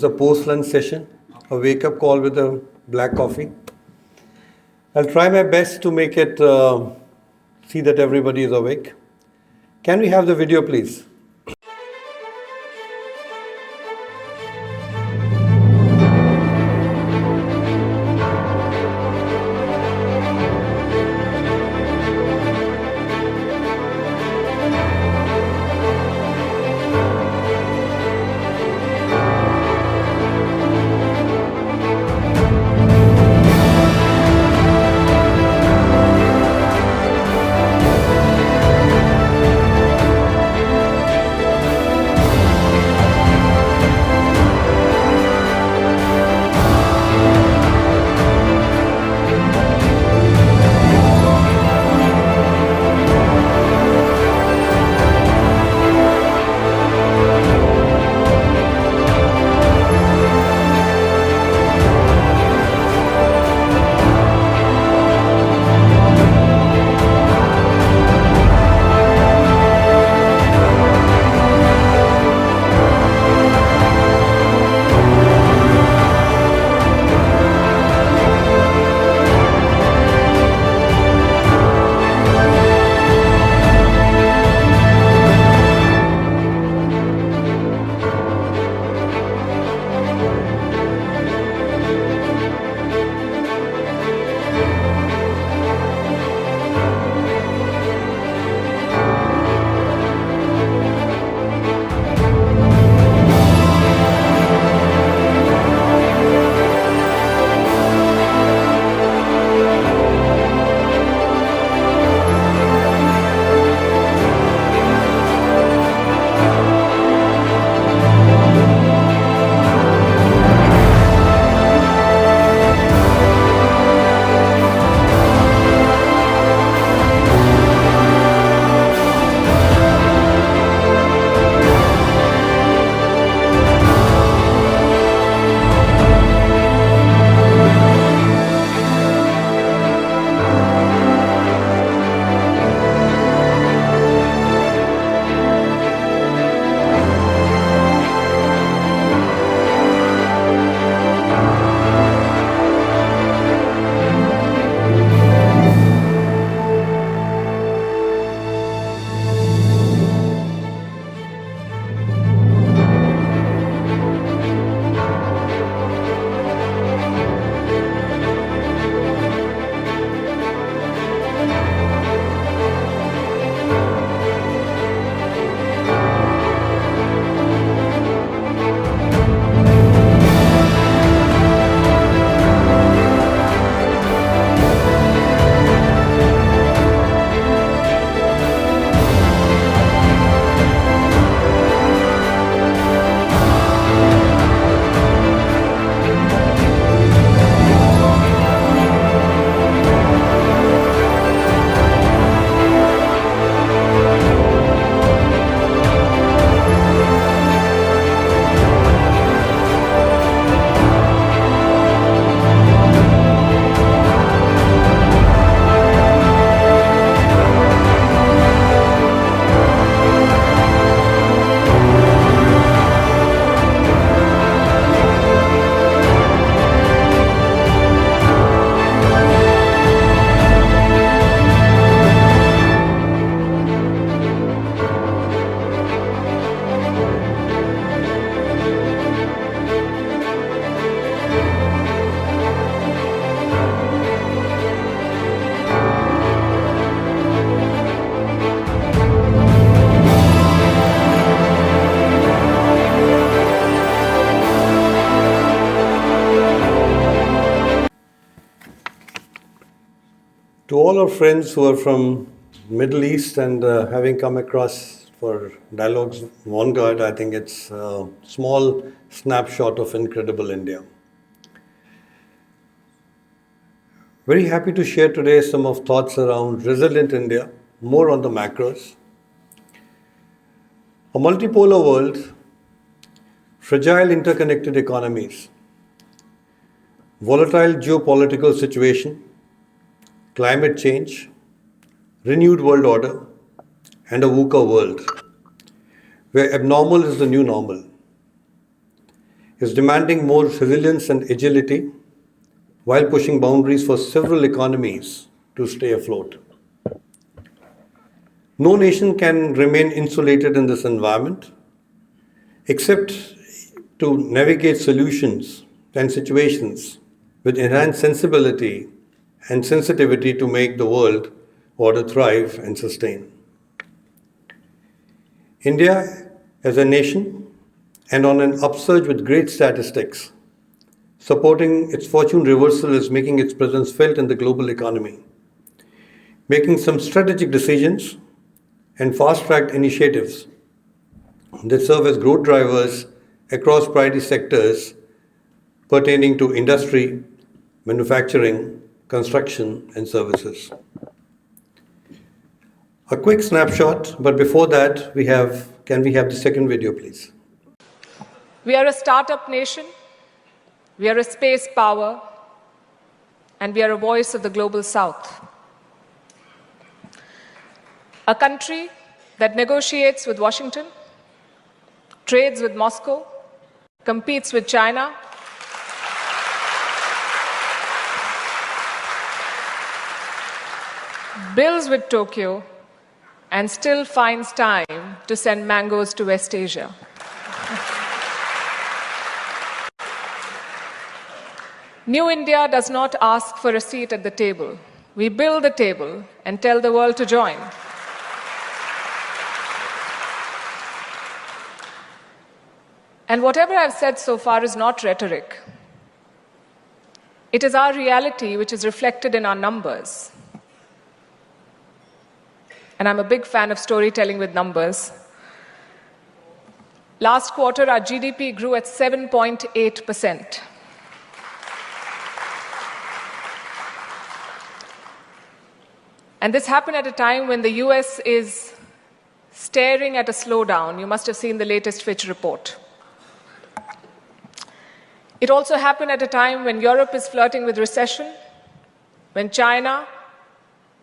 is a post-lunch session, a wake-up call with a black coffee. I'll try my best to make it see that everybody is awake. Can we have the video, please? To all our friends who are from Middle East and having come across for Dialogues Vanguard, I think it's a small snapshot of incredible India. Very happy to share today some of thoughts around resilient India, more on the macros. A multipolar world, fragile interconnected economies, volatile geopolitical situation, climate change, renewed world order, and a VUCA world, where abnormal is the new normal. is demanding more resilience and agility while pushing boundaries for several economies to stay afloat. No nation can remain insulated in this environment except to navigate solutions and situations with enhanced sensibility and sensitivity to make the world order thrive and sustain. India, as a nation, and on an upsurge with great statistics, supporting its fortune reversal is making its presence felt in the global economy, making some strategic decisions and fast-tracked initiatives that serve as growth drivers across priority sectors pertaining to industry, manufacturing, construction, and services. A quick snapshot, but before that, can we have the second video, please? We are a startup nation, we are a space power, and we are a voice of the global south. A country that negotiates with Washington, trades with Moscow, competes with China, builds with Tokyo, and still finds time to send mangoes to West Asia. New India does not ask for a seat at the table. We build the table and tell the world to join. And whatever I've said so far is not rhetoric. It is our reality which is reflected in our numbers. And I'm a big fan of storytelling with numbers. Last quarter, our GDP grew at 7.8%. And this happened at a time when the US is staring at a slowdown. You must have seen the latest Fitch report. It also happened at a time when Europe is flirting with recession, when China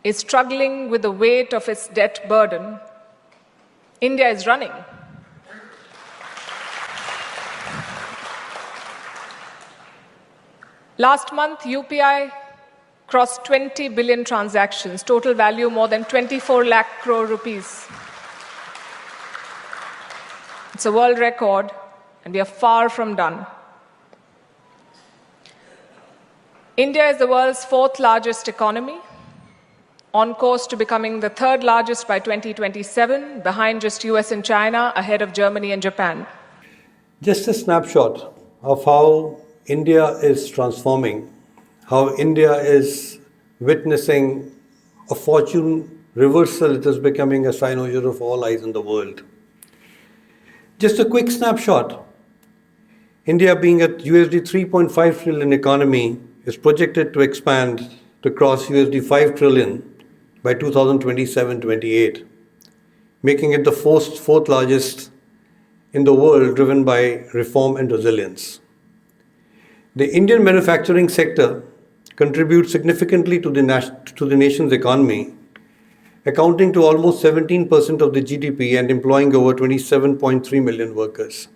is struggling with the weight of its debt burden. India is running. Last month, UPI crossed 20 billion transactions, total value more than 24 lakh crore rupees. It's a world record, and we are far from done. India is the world's fourth largest economy, on course to becoming the third largest by 2027, behind just US and China, ahead of Germany and Japan. Just a snapshot of how India is transforming, how India is witnessing a fortune reversal. It is becoming a cynosure of all eyes in the world. Just a quick snapshot. India, being a USD 3.5 trillion economy, is projected to expand to cross USD 5 trillion by 2027-28, making it the fourth largest in the world, driven by reform and resilience. The Indian manufacturing sector contributes significantly to the nation's economy, accounting to almost 17% of the GDP and employing over 27.3 million workers.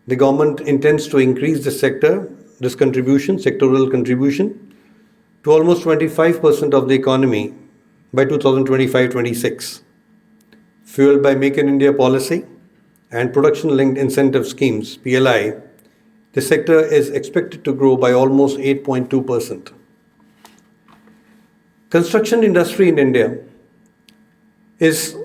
The government intends to increase this sectoral contribution, to almost 25% of the economy by 2025-26, fueled by Make in India policy and production-linked incentive schemes, PLI. The sector is expected to grow by almost 8.2%. Construction industry in India is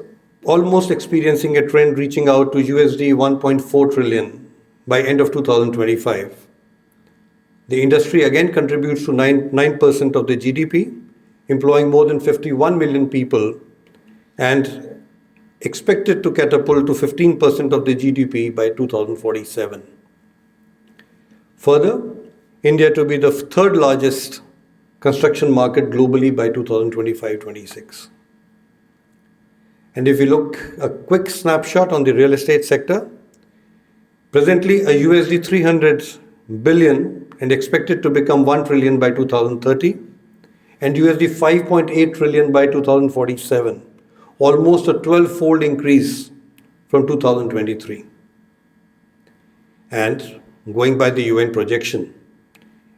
almost experiencing a trend reaching out to USD 1.4 trillion by end of 2025. The industry again contributes to 9% of the GDP, employing more than 51 million people, and expected to catapult to 15% of the GDP by 2047. Further, India to be the third largest construction market globally by 2025-26. And if you look a quick snapshot on the real estate sector, presently a USD 300 billion and expected to become 1 trillion by 2030 and USD 5.8 trillion by 2047, almost a 12-fold increase from 2023. And going by the UN projection,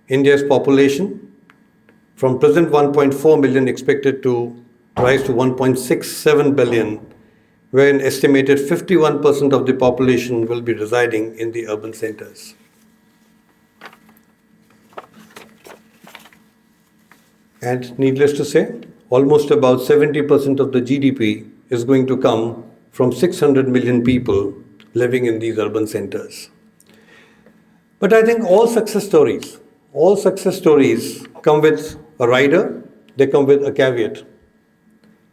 India's population from present 1.4 million expected to rise to 1.67 billion, where an estimated 51% of the population will be residing in the urban centers. And needless to say, almost about 70% of the GDP is going to come from 600 million people living in these urban centers. But I think all success stories come with a rider, they come with a caveat.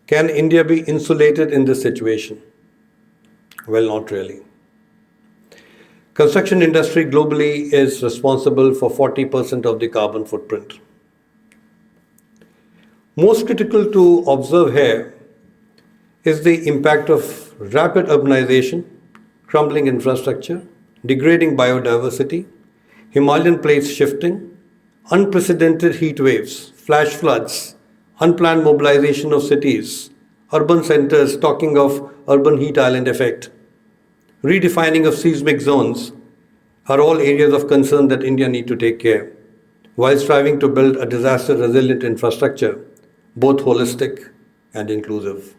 Can India be insulated in this situation? Well, not really. Construction industry globally is responsible for 40% of the carbon footprint. Most critical to observe here is the impact of rapid urbanization, crumbling infrastructure, degrading biodiversity, Himalayan plates shifting, unprecedented heat waves, flash floods, unplanned mobilization of cities, urban centers talking of urban heat island effect, redefining of seismic zones are all areas of concern that India need to take care while striving to build a disaster resilient infrastructure, both holistic and inclusive.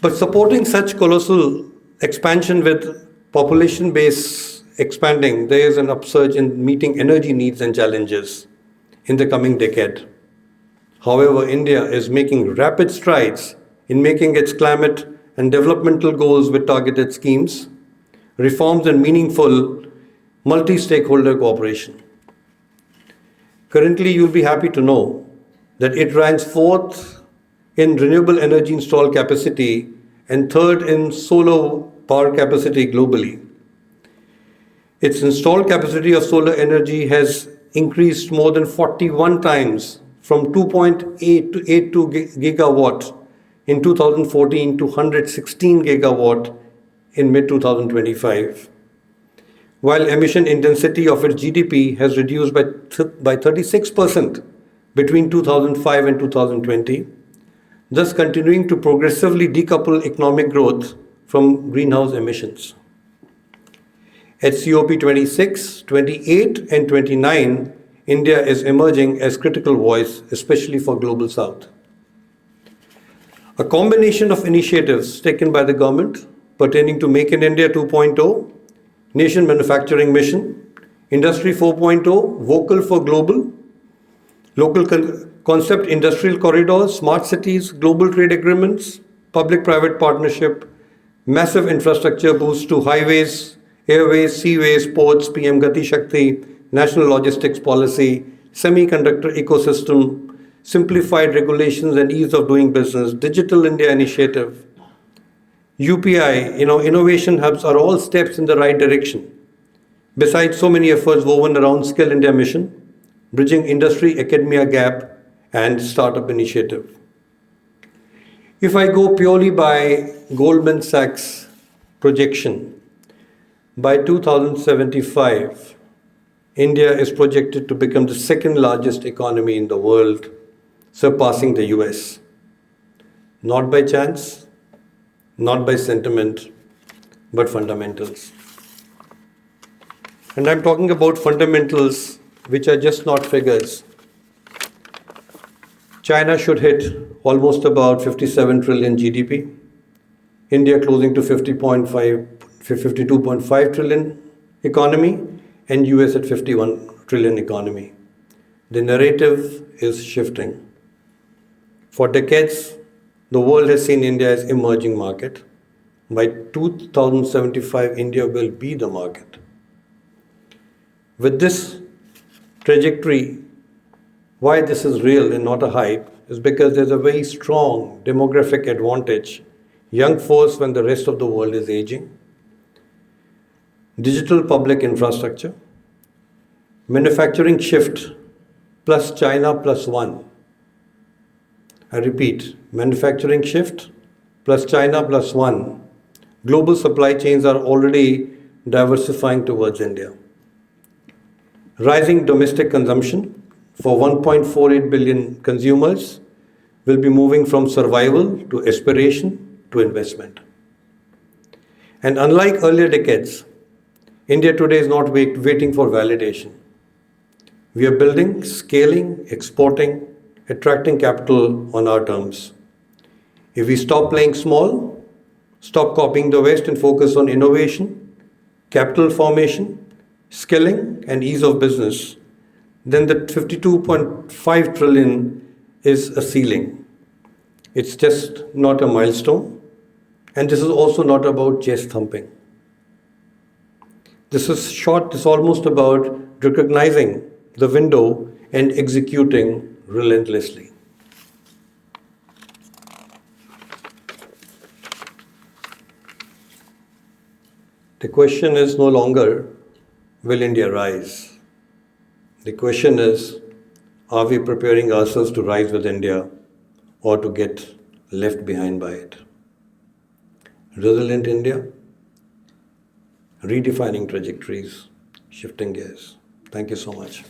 But supporting such colossal expansion with population base expanding, there is an upsurge in meeting energy needs and challenges in the coming decade. However, India is making rapid strides in making its climate and developmental goals with targeted schemes, reforms and meaningful multi-stakeholder cooperation. Currently, you'll be happy to know that it ranks fourth in renewable energy installed capacity and third in solar power capacity globally. Its installed capacity of solar energy has increased more than 41 times from 2.8 to 82 gigawatt in 2014 to 116 gigawatt in mid-2025. While emission intensity of its GDP has reduced by 36% between 2005 and 2020, thus continuing to progressively decouple economic growth from greenhouse emissions. At COP26, 28 and 29, India is emerging as critical voice, especially for Global South. A combination of initiatives taken by the government pertaining to Make in India 2.0, Nation Manufacturing Mission, Industry 4.0, Vocal for Global, Local Concept Industrial Corridors, Smart Cities, Global Trade Agreements, Public-Private Partnership, massive infrastructure boost to highways, airways, seaways, ports, PM Gati Shakti, National Logistics Policy, Semiconductor Ecosystem, simplified regulations and ease of doing business, Digital India Initiative, UPI, innovation hubs are all steps in the right direction. Besides so many efforts woven around Skill India Mission, bridging industry-academia gap and startup initiative. If I go purely by Goldman Sachs projection, by 2075, India is projected to become the second largest economy in the world, surpassing the US. Not by chance, not by sentiment, but fundamentals. And I'm talking about fundamentals which are just not figures. China should hit almost about 57 trillion GDP, India closing to 52.5 trillion economy, and US at 51 trillion economy. The narrative is shifting. For decades, the world has seen India as emerging market. By 2075, India will be the market. With this trajectory, why this is real and not a hype is because there's a very strong demographic advantage. Young force when the rest of the world is aging. Digital public infrastructure. Manufacturing shift plus China plus one. I repeat, manufacturing shift plus China plus one. Global supply chains are already diversifying towards India. Rising domestic consumption for 1.48 billion consumers will be moving from survival to aspiration to investment. And unlike earlier decades, India today is not waiting for validation. We are building, scaling, exporting, attracting capital on our terms. If we stop playing small, stop copying the West and focus on innovation, capital formation, skilling, and ease of business, then the 52.5 trillion is a ceiling. It's just not a milestone, and this is also not about chest thumping. This is almost about recognizing the window and executing relentlessly. The question is no longer, will India rise? The question is, are we preparing ourselves to rise with India or to get left behind by it? Resilient India, redefining trajectories, shifting gears. Thank you so much.